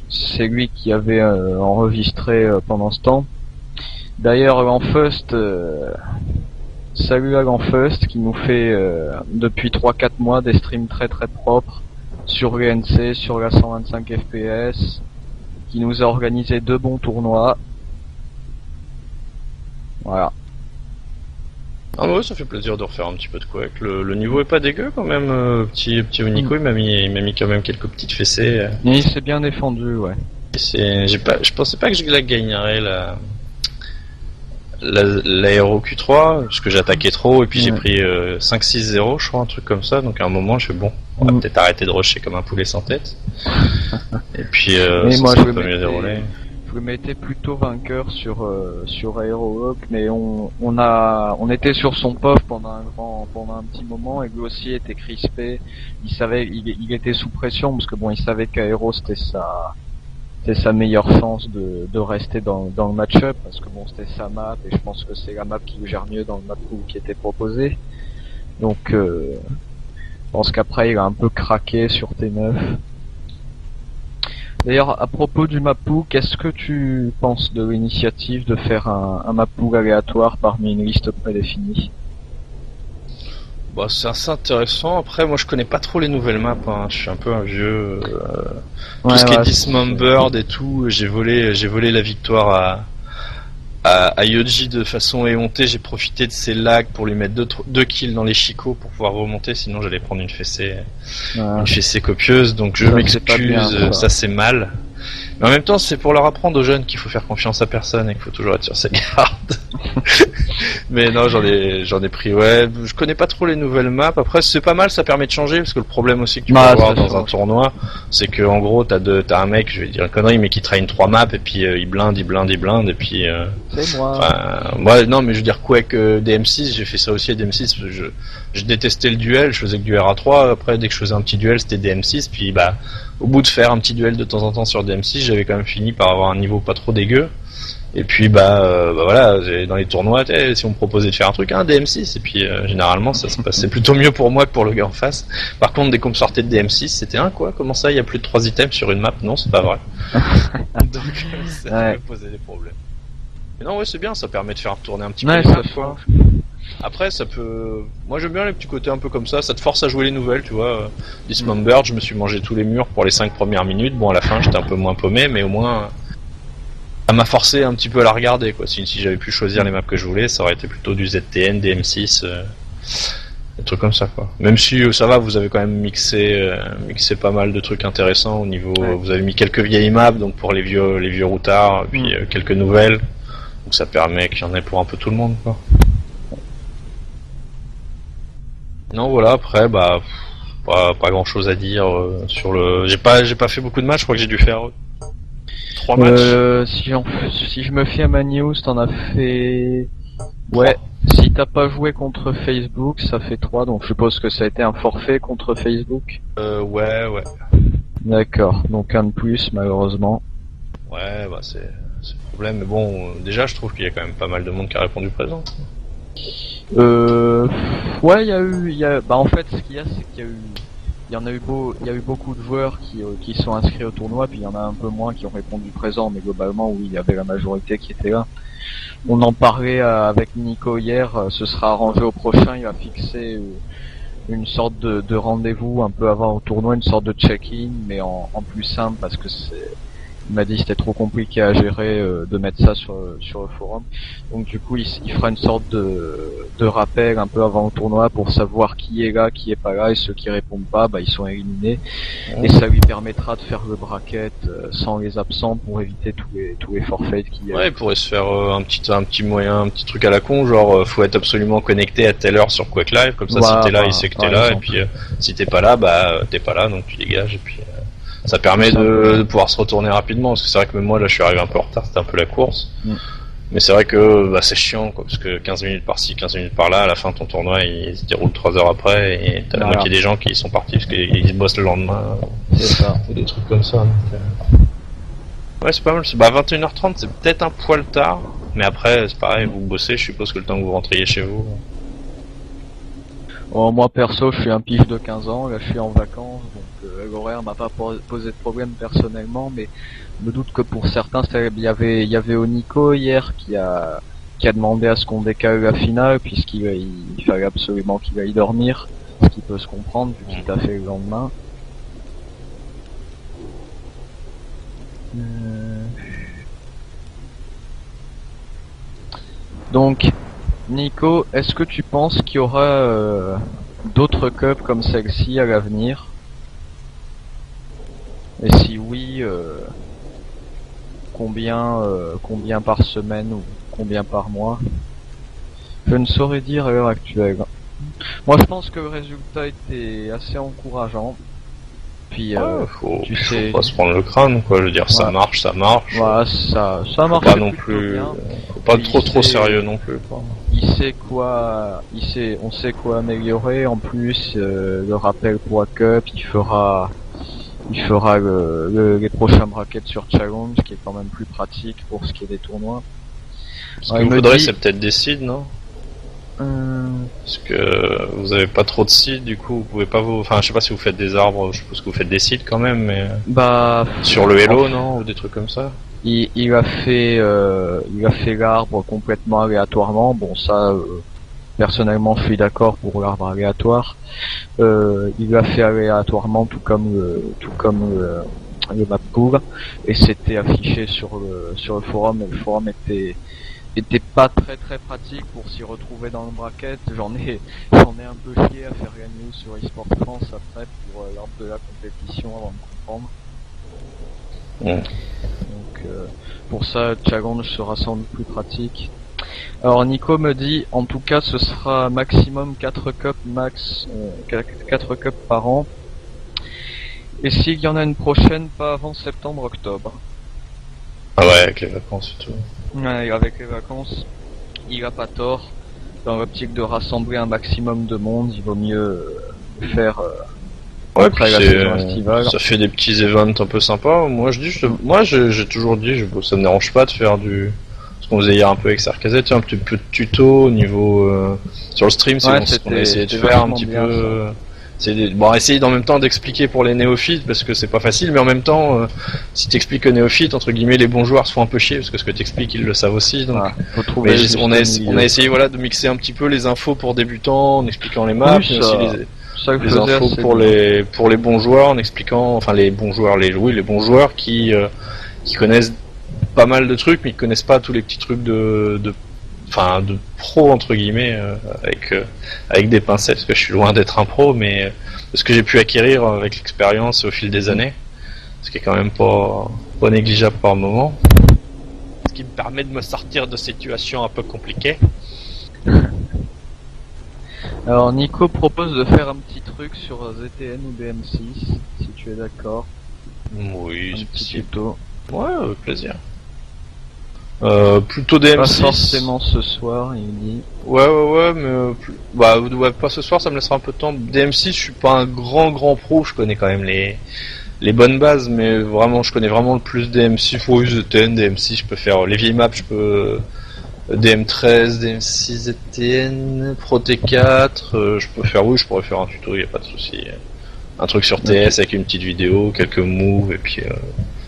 S1: c'est lui qui avait enregistré pendant ce temps. D'ailleurs Enfust, salut à Enfust qui nous fait depuis 3-4 mois des streams très très propres sur l'UNC, sur la 125 FPS, qui nous a organisé 2 bons tournois. Voilà.
S3: Ah ouais, ça fait plaisir de refaire un petit peu de Quake. Le niveau est pas dégueu quand même. Petit Nico, il m'a mis quand même quelques petites fessées.
S1: Et il s'est bien défendu, ouais.
S3: Je pensais pas que je la gagnerais l'aéro Q3 parce que j'attaquais trop et puis j'ai pris 5-6-0 je crois, un truc comme ça, donc à un moment je fais bon, on va peut-être arrêter de rusher comme un poulet sans tête. Et puis
S1: moi
S3: je mieux déroulé.
S1: Je le mettais plutôt vainqueur sur Aerohawk, mais on était sur son POF pendant un petit moment et lui aussi était crispé. Il était sous pression parce que bon, il savait qu'Aero c'était sa meilleure chance de rester dans le match-up, parce que bon, c'était sa map et je pense que c'est la map qui gère mieux dans le map pool qui était proposé. Donc je pense qu'après il a un peu craqué sur T9. D'ailleurs, à propos du map pool, qu'est-ce que tu penses de l'initiative de faire un map pool aléatoire parmi une liste prédéfinie?
S3: Bah, c'est assez intéressant. Après, moi, je connais pas trop les nouvelles maps. Hein. Je suis un peu un vieux. Tout ce qui est Dismembered et tout, j'ai volé la victoire à Yoji de façon éhontée. J'ai profité de ses lags pour lui mettre 2 kills dans les chicots pour pouvoir remonter. Sinon, j'allais prendre une fessée copieuse. Donc, je m'excuse. Ça, c'est mal. Mais en même temps, c'est pour leur apprendre aux jeunes qu'il faut faire confiance à personne et qu'il faut toujours être sur ses gardes. Mais non, j'en ai pris, ouais. Je connais pas trop les nouvelles maps. Après, c'est pas mal, ça permet de changer, parce que le problème aussi que tu peux avoir dans un tournoi, c'est que en gros, t'as un mec, je vais dire une connerie, mais qui traîne 3 maps et puis il blinde, et puis.
S1: C'est moi.
S3: Moi, non, mais je veux dire Quake DM6, j'ai fait ça aussi à DM6. Je détestais le duel, je faisais que du RA3. Après, dès que je faisais un petit duel, c'était DM6. Puis au bout de faire un petit duel de temps en temps sur DM6, j'avais quand même fini par avoir un niveau pas trop dégueu. Et puis voilà, dans les tournois, si on me proposait de faire un truc, DM6, et puis généralement ça se passait plutôt mieux pour moi que pour le gars en face. Par contre, dès qu'on me sortait de DM6, c'était quoi? Comment ça, il y a plus de 3 items sur une map? Non, c'est pas vrai. Donc ça me posait des problèmes. Mais non, ouais, c'est bien, ça permet de faire tourner un petit
S1: Ouais,
S3: peu les
S1: ça
S3: maps, quoi. Après, ça peut... Moi, j'aime bien les petits côtés un peu comme ça te force à jouer les nouvelles, tu vois. Dismembered, je me suis mangé tous les murs pour les 5 premières minutes. Bon, à la fin, j'étais un peu moins paumé, mais au moins... Ça m'a forcé un petit peu à la regarder, quoi. Si j'avais pu choisir les maps que je voulais, ça aurait été plutôt du ZTN, des M6, des trucs comme ça, quoi. Même si ça va, vous avez quand même mixé pas mal de trucs intéressants au niveau. Vous avez mis quelques vieilles maps, donc pour les vieux routards, puis quelques nouvelles. Donc ça permet qu'il y en ait pour un peu tout le monde, quoi. Non, voilà. Après, bah, pas grand chose à dire sur le. J'ai pas fait beaucoup de matchs. Je crois que j'ai dû faire 3 matchs.
S1: Si je me fie à ma news, t'en as fait... Ouais, si t'as pas joué contre Facebook, ça fait 3, donc je suppose que ça a été un forfait contre Facebook.
S3: Ouais.
S1: D'accord, donc un de plus, malheureusement.
S3: Ouais, bah c'est le problème, mais bon, déjà je trouve qu'il y a quand même pas mal de monde qui a répondu présent.
S1: Ouais, bah en fait, ce qu'il y a, c'est qu'il y a eu beaucoup de joueurs qui sont inscrits au tournoi, puis il y en a un peu moins qui ont répondu présent, mais globalement, oui, il y avait la majorité qui était là. On en parlait avec Nico hier, ce sera arrangé au prochain, il va fixer une sorte de rendez-vous un peu avant au tournoi, une sorte de check-in, mais en plus simple, parce que il m'a dit que c'était trop compliqué à gérer de mettre ça sur le forum. Donc du coup, il fera une sorte de rappel un peu avant le tournoi pour savoir qui est là, qui est pas là, et ceux qui répondent pas, bah ils sont éliminés. Et ça lui permettra de faire le bracket sans les absents pour éviter tous les forfaits qu'il y a.
S3: Ouais, il pourrait se faire un petit moyen, un petit truc à la con, genre faut être absolument connecté à telle heure sur Quake Live, comme ça si t'es là, il sait que t'es là, et puis si t'es pas là, bah t'es pas là, donc tu dégages, et puis ça permet de pouvoir se retourner rapidement, parce que c'est vrai que même moi là je suis arrivé un peu en retard, c'était un peu la course. Mais c'est vrai que bah, c'est chiant, quoi, parce que 15 minutes par-ci, 15 minutes par-là, à la fin ton tournoi il se déroule 3 heures après, et t'as la moitié des gens qui sont partis parce qu'ils bossent le lendemain.
S1: C'est ça.
S3: Et des trucs comme ça. Donc, ouais, c'est pas mal. 21h30 c'est peut-être un poil tard, mais après c'est pareil, vous bossez, je suppose que le temps que vous rentriez chez vous.
S1: Bon, moi perso, je suis un pif de 15 ans, là je suis en vacances, donc l'horaire m'a pas posé de problème personnellement, mais je me doute que pour certains, il y avait Onico hier qui a demandé à ce qu'on décale la finale, puisqu'il fallait absolument qu'il aille dormir, ce qui peut se comprendre vu qu'il t'a fait le lendemain. Donc, Nico, est-ce que tu penses qu'il y aura d'autres cups comme celle-ci à l'avenir? Et si oui, combien par semaine ou combien par mois? Je ne saurais dire à l'heure actuelle. Moi, je pense que le résultat était assez encourageant. Puis,
S3: faut
S1: sais,
S3: pas se prendre le crâne, quoi. Je veux dire, ça marche.
S1: Voilà, ça marche.
S3: Pas non plus. Faut pas trop sérieux non plus, quoi.
S1: On sait quoi améliorer. En plus, le rappel pour la cup, il fera les prochains brackets sur Challenge, qui est quand même plus pratique pour ce qui est des tournois.
S3: Ce qu'il faudrait, c'est peut-être des seeds, non? Parce que vous avez pas trop de seeds, du coup, vous pouvez pas enfin, je sais pas si vous faites des arbres, je suppose que vous faites des seeds quand même, mais.
S1: Bah.
S3: Sur le Hello, non? Ou des trucs comme ça?
S1: Il a fait l'arbre complètement aléatoirement. Bon, ça, personnellement, je suis d'accord pour l'arbre aléatoire. Il l'a fait aléatoirement, tout comme le map pool, et c'était affiché sur le forum, et le forum était pas très pratique pour s'y retrouver dans le bracket. J'en ai un peu chié à faire la news sur eSport France après pour l'arbre de la compétition avant de comprendre. Donc pour ça, Challenge sera sans doute plus pratique. Alors Nico me dit, en tout cas, ce sera maximum 4 cups max, 4 cups par an. Et s'il y en a une prochaine, pas avant septembre-octobre.
S3: Ah ouais, avec les vacances et tout.
S1: Ouais, avec les vacances, il a pas tort. Dans l'optique de rassembler un maximum de monde, il vaut mieux faire
S3: ouais, puis ça fait des petits events un peu sympas. Moi j'ai toujours dit, ça me dérange pas de faire ce qu'on faisait hier un peu avec Sarkazet, un petit peu de tuto au niveau sur le stream, c'est ce qu'on a essayé de faire un petit peu. Bon, essayer en même temps d'expliquer pour les néophytes parce que c'est pas facile, mais en même temps, si t'expliques aux néophytes, entre guillemets, les bons joueurs se font un peu chier parce que ce que t'expliques, ils le savent aussi. Donc,
S1: faut trouver
S3: on a essayé voilà de mixer un petit peu les infos pour débutants en expliquant les maps, mais aussi les infos pour les bons joueurs en expliquant, enfin les bons joueurs, les bons joueurs qui connaissent pas mal de trucs, mais qui connaissent pas tous les petits trucs de pro entre guillemets avec des pincettes parce que je suis loin d'être un pro, mais ce que j'ai pu acquérir avec l'expérience au fil des années, ce qui est quand même pas négligeable par moment, ce qui me permet de me sortir de situations un peu compliquées.
S1: Alors Nico propose de faire un petit truc sur ZTN ou DM6 si tu es d'accord.
S3: Oui, c'est possible.
S1: Tuto.
S3: Ouais, avec plaisir. Plutôt DM6.
S1: Pas forcément ce soir, il dit.
S3: Ouais, mais pas ce soir, ça me laissera un peu de temps. DM6, je suis pas un grand pro, je connais quand même les bonnes bases, mais vraiment, je connais vraiment le plus DM6. Faut ZTN, DM6, je peux faire les vieilles maps, je peux DM13, DM6, ZTN, Pro T4, je pourrais faire un tuto, y a pas de souci. Un truc sur TS avec une petite vidéo, quelques moves, et puis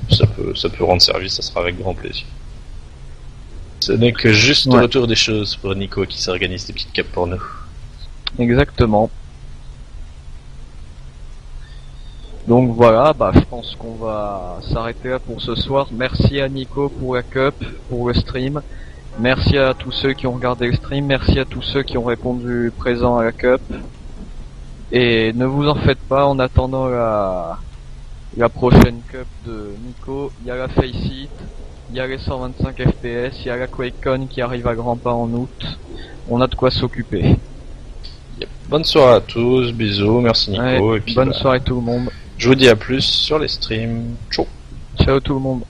S3: ça peut rendre service, ça sera avec grand plaisir. Ce n'est que juste le retour des choses pour Nico qui s'organise des petites capes pour nous.
S1: Exactement. Donc voilà, je pense qu'on va s'arrêter là pour ce soir. Merci à Nico pour la cup, pour le stream. Merci à tous ceux qui ont regardé le stream. Merci à tous ceux qui ont répondu présent à la cup. Et ne vous en faites pas, en attendant la prochaine cup de Nico, il y a la Faceit. Il y a les 125 FPS, il y a la QuakeCon qui arrive à grands pas en août. On a de quoi s'occuper.
S3: Yep. Bonne soirée à tous, bisous, merci Nico.
S1: Ouais,
S3: et puis
S1: bonne soirée tout le monde.
S3: Je vous dis à plus sur les streams. Ciao.
S1: Ciao tout le monde.